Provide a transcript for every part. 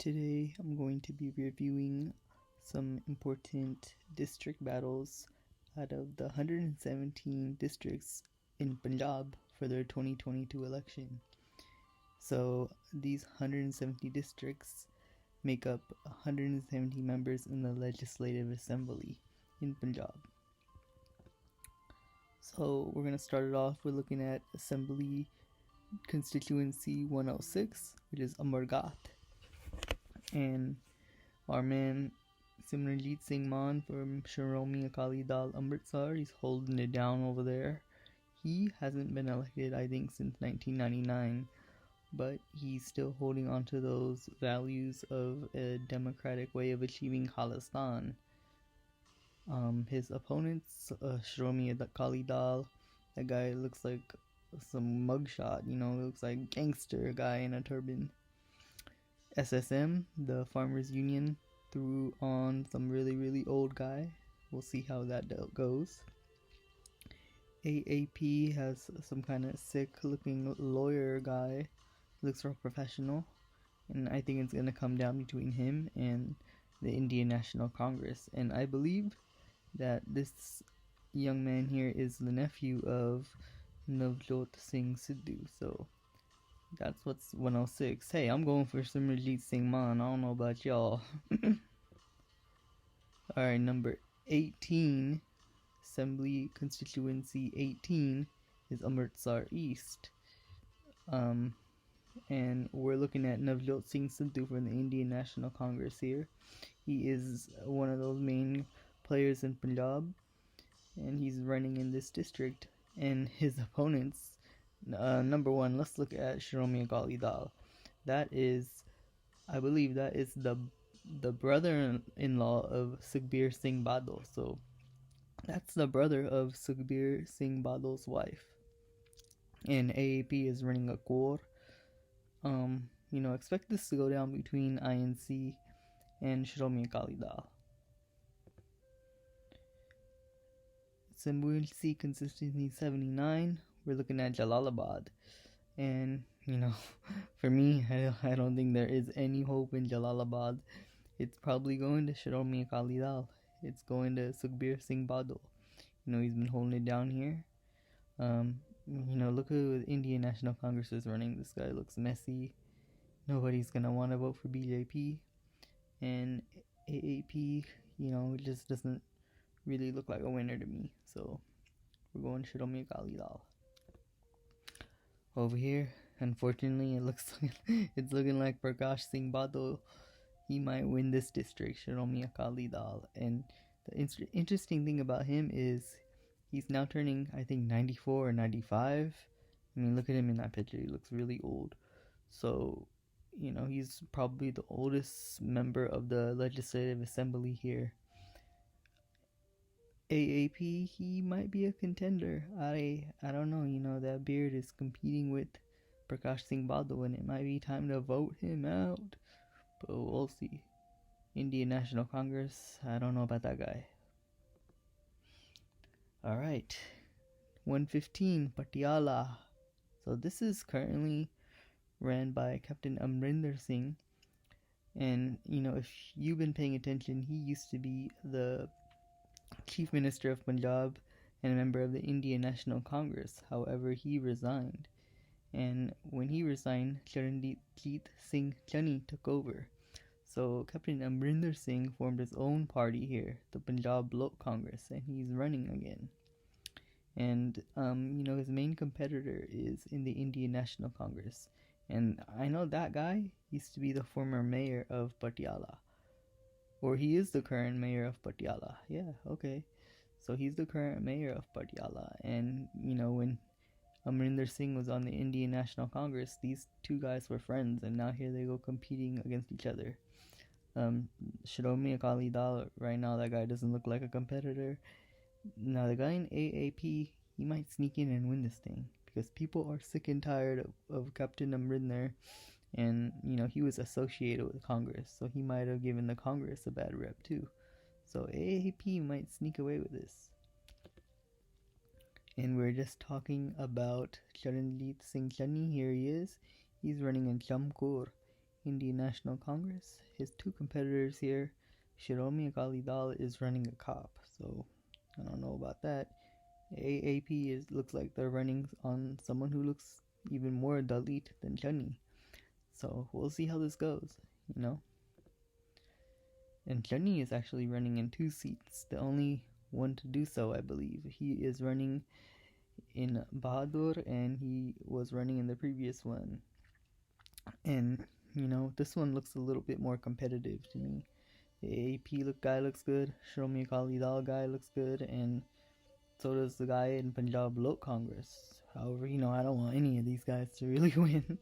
Today I'm going to be reviewing some important district battles out of the 117 districts in Punjab for their 2022 election. So these 170 districts make up 170 members in the Legislative Assembly in Punjab. So we're going to start it off with looking at Assembly Constituency 106, which is Amargat. And our man Simranjeet Singh Mann from Shromi Akali Dal Amritsar, he's holding it down over there. He hasn't been elected, I think, since 1999, but he's still holding on to those values of a democratic way of achieving Khalistan. His opponents, Shromi Akali Dal, that guy looks like some mugshot, looks like gangster guy in a turban. SSM, the Farmers Union, threw on some really old guy. We'll see how that goes. AAP has some kind of sick looking lawyer guy. Looks real professional. And I think it's going to come down between him and the Indian National Congress. And I believe that this young man here is the nephew of Navjot Singh Sidhu. So that's what's 106. Hey, I'm going for Simranjeet Singh Mann. I don't know about y'all. Alright, number 18, Assembly Constituency 18, is Amritsar East. And we're looking at Navjot Singh Sidhu from the Indian National Congress here. He is one of those main players in Punjab, and he's running in this district. And his opponents, number one, let's look at Shromi Akali Dal. That is, I believe that is the brother-in-law of Sukhbir Singh Badal. So that's the brother of Sukhbir Singh Badal's wife. And AAP is running a core. Expect this to go down between INC and Shromi Akali Dal. Assembly Constituency 79, we're looking at Jalalabad. And, for me, I don't think there is any hope in Jalalabad. It's probably going to Shromi Akali Dal. It's going to Sukhbir Singh Badal. He's been holding it down here. Look who the Indian National Congress is running. This guy looks messy. Nobody's going to want to vote for BJP. And AAP, it just doesn't really look like a winner to me. So we're going Shromi Akali Dal. Over here, unfortunately, it's looking like Prakash Singh Badal. He might win this district, Shromi Akali Dal. And the interesting thing about him is he's now turning, I think, 94 or 95. I mean, look at him in that picture. He looks really old. So, he's probably the oldest member of the Legislative Assembly here. AAP, he might be a contender. I don't know. That beard is competing with Prakash Singh Badal, and it might be time to vote him out. But we'll see. Indian National Congress, I don't know about that guy. Alright, 115, Patiala. So this is currently ran by Captain Amrinder Singh. And, if you've been paying attention, he used to be the Chief Minister of Punjab and a member of the Indian National Congress. However, he resigned. And when he resigned, Charanjit Singh Chani took over. So Captain Amrinder Singh formed his own party here, the Punjab Lok Congress, and he's running again. And, his main competitor is in the Indian National Congress. And I know that guy used to be the former mayor of Patiala. Or he is the current mayor of Patiala. Yeah, okay. So he's the current mayor of Patiala. And, when Amrinder Singh was on the Indian National Congress, these two guys were friends. And now here they go competing against each other. Shromi Akali Dal, right now that guy doesn't look like a competitor. Now the guy in AAP, he might sneak in and win this thing. Because people are sick and tired of Captain Amrinder. And, he was associated with Congress, so he might have given the Congress a bad rep too. So AAP might sneak away with this. And we're just talking about Charanjit Singh Chani. Here he is. He's running in Chamkur. Indian National Congress. His two competitors here, Shiromi Akali Dal is running a cop, so I don't know about that. AAP looks like they're running on someone who looks even more Dalit than Chani. So we'll see how this goes, you know. And Chani is actually running in 2 seats, the only one to do so, I believe. He is running in Bahadur, and he was running in the previous one. And, you know, this one looks a little bit more competitive to me. The AAP guy looks good, Shromi Akali Dal guy looks good, and so does the guy in Punjab Lok Congress. However, you know, I don't want any of these guys to really win.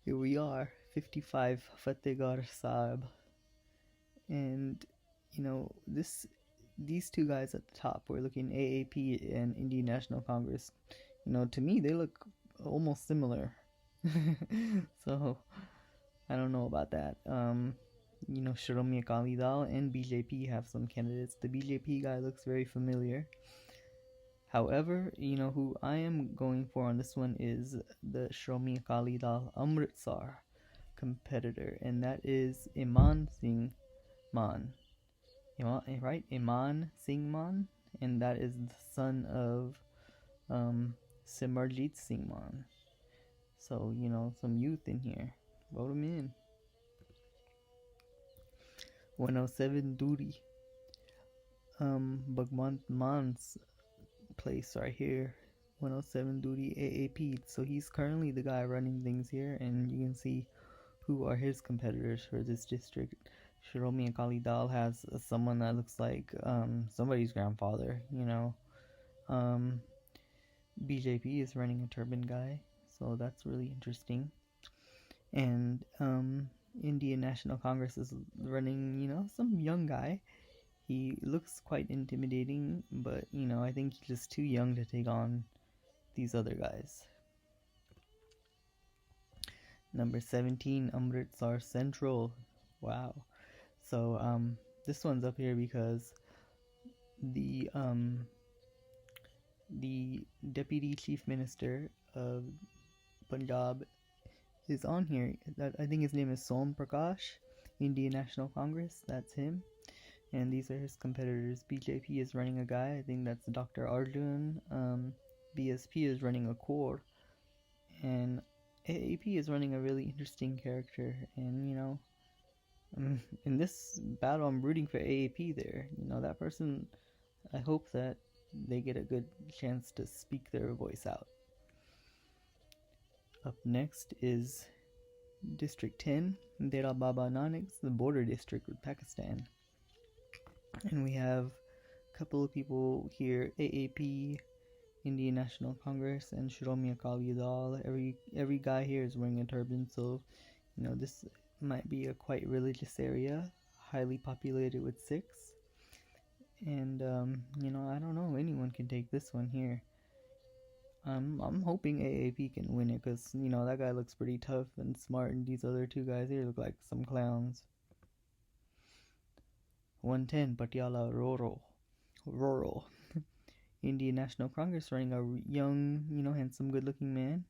Here we are, 55 Fatehgarh Sahib. And, you know, these two guys at the top, we're looking AAP and Indian National Congress. You know, to me, they look almost similar. So, I don't know about that. You know, Shromi Akali Dal and BJP have some candidates. The BJP guy looks very familiar. However, you know, who I am going for on this one is the Shromi Akali Dal Amritsar competitor, and that is Iman Singh Man. Right? Iman Singh Man, and that is the son of Simarjit Singh Man. So, you know, some youth in here. Vote him in. 107 Duri. Bhagwant Man's place right here. 107 Duri AAP. So he's currently the guy running things here, and you can see who are his competitors for this district. Shromi Akali Dal has someone that looks like somebody's grandfather, you know. BJP is running a turban guy, so that's really interesting. And Indian National Congress is running, you know, some young guy. He looks quite intimidating, but, you know, I think he's just too young to take on these other guys. Number 17, Amritsar Central. Wow. So this one's up here because the Deputy Chief Minister of Punjab is on here. That I think his name is Som Prakash. Indian National Congress, that's him. And these are his competitors. BJP is running a guy, I think that's Dr. Arjun. BSP is running a core. And AAP is running a really interesting character. And, you know, in this battle, I'm rooting for AAP there. You know, that person, I hope that they get a good chance to speak their voice out. Up next is District 10, Dera Baba Nanak's the border district with Pakistan. And we have a couple of people here, AAP, Indian National Congress, and Shromi Akali Dal. Every guy here is wearing a turban, so, you know, this might be a quite religious area, highly populated with Sikhs. And, you know, I don't know, anyone can take this one here. I'm hoping AAP can win it, because, you know, that guy looks pretty tough and smart, and these other two guys here look like some clowns. 110, Patiala Rural. Indian National Congress running a young, you know, handsome, good-looking man.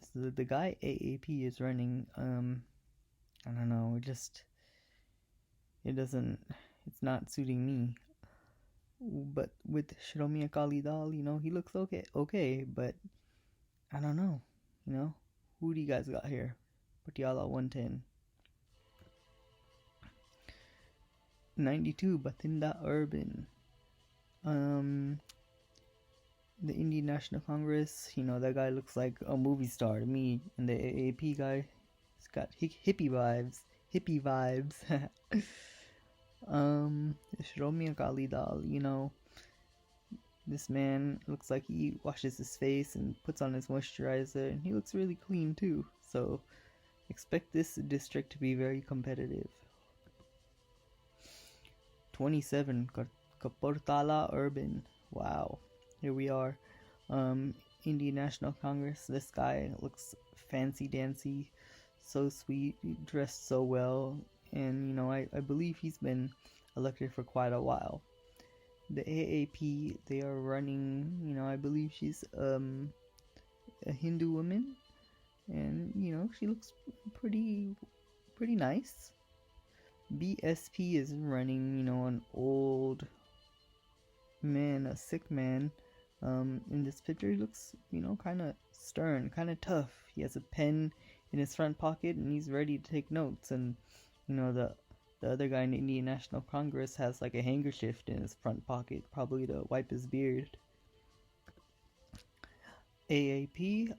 So the guy AAP is running, I don't know, it's not suiting me. But with Shromi Akali Dal, you know, he looks okay, but I don't know, you know. Who do you guys got here? Patiala 110. 92, Bathinda Urban. The Indian National Congress, you know, that guy looks like a movie star to me. And the AAP guy, he's got hippie vibes. Shromi Akali Dal, you know, this man looks like he washes his face and puts on his moisturizer, and he looks really clean too. So expect this district to be very competitive. 27, Kapurthala Urban. Wow, here we are. Indian National Congress. This guy looks fancy dancy, so sweet, dressed so well, and, you know, I believe he's been elected for quite a while. The AAP, they are running, you know, I believe she's a Hindu woman, and she looks pretty nice. BSP is running, an old man, a sick man. In this picture, he looks, kind of stern, kind of tough. He has a pen in his front pocket and he's ready to take notes. And, the other guy in the Indian National Congress has like a handkerchief in his front pocket, probably to wipe his beard. AAP,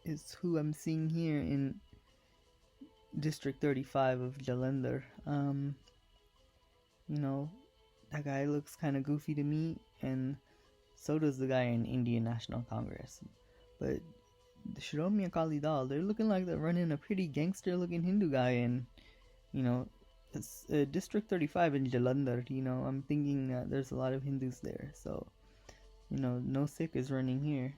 is who I'm seeing here in District 35 of Jalandhar. That guy looks kind of goofy to me, and so does the guy in Indian National Congress. But the Shiromya Akali Dal, they're looking like they're running a pretty gangster-looking Hindu guy, and it's District 35 in Jalandhar. I'm thinking that there's a lot of Hindus there, so no Sikh is running here.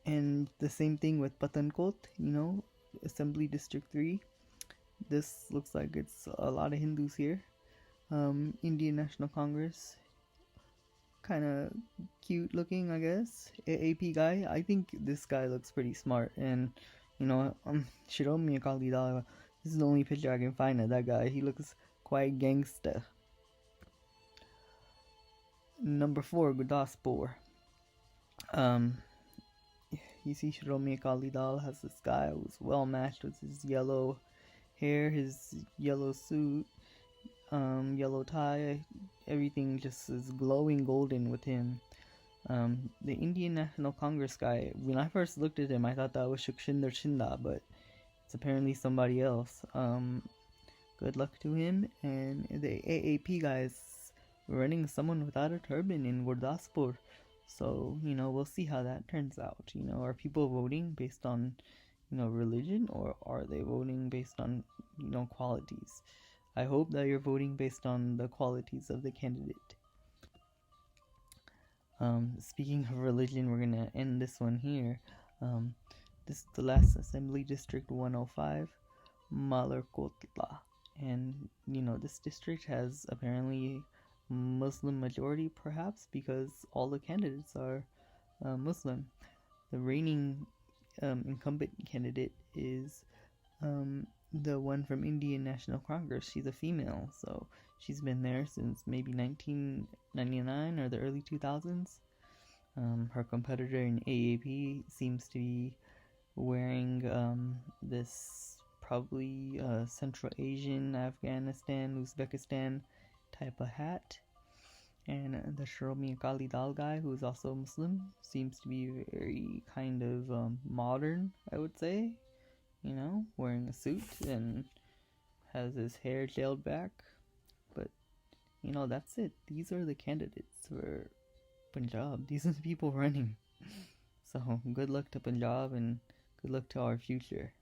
And the same thing with Patankot, Assembly District 3. This looks like it's a lot of Hindus here. Indian National Congress, kind of cute looking, I guess. AAP guy, I think this guy looks pretty smart. And, Shiromi Akali Dal, this is the only picture I can find of that guy. He looks quite gangsta. Number 4, Gurdaspur. You see Shiromi Akali Dal has this guy who's well matched with his yellow hair, his yellow suit, yellow tie, everything just is glowing golden with him. The Indian National Congress guy, when I first looked at him, I thought that was Shukshinder Shinda, but it's apparently somebody else. Good luck to him. And the AAP guy is running someone without a turban in Gurdaspur. So, we'll see how that turns out. Are people voting based on, religion, or are they voting based on, qualities? I hope that you're voting based on the qualities of the candidate. Speaking of religion, we're going to end this one here. This is the last Assembly District 105, Malarkotla. And, this district has apparently Muslim majority, perhaps because all the candidates are Muslim. The reigning incumbent candidate is the one from Indian National Congress. She's a female, so she's been there since maybe 1999 or the early 2000s. Her competitor in AAP seems to be wearing this probably Central Asian, Afghanistan, Uzbekistan type of hat. And the Shiromi Akali Dal guy, who is also Muslim, seems to be very kind of modern, I would say. Wearing a suit and has his hair gelled back. But, that's it. These are the candidates for Punjab. These are the people running. So, good luck to Punjab and good luck to our future.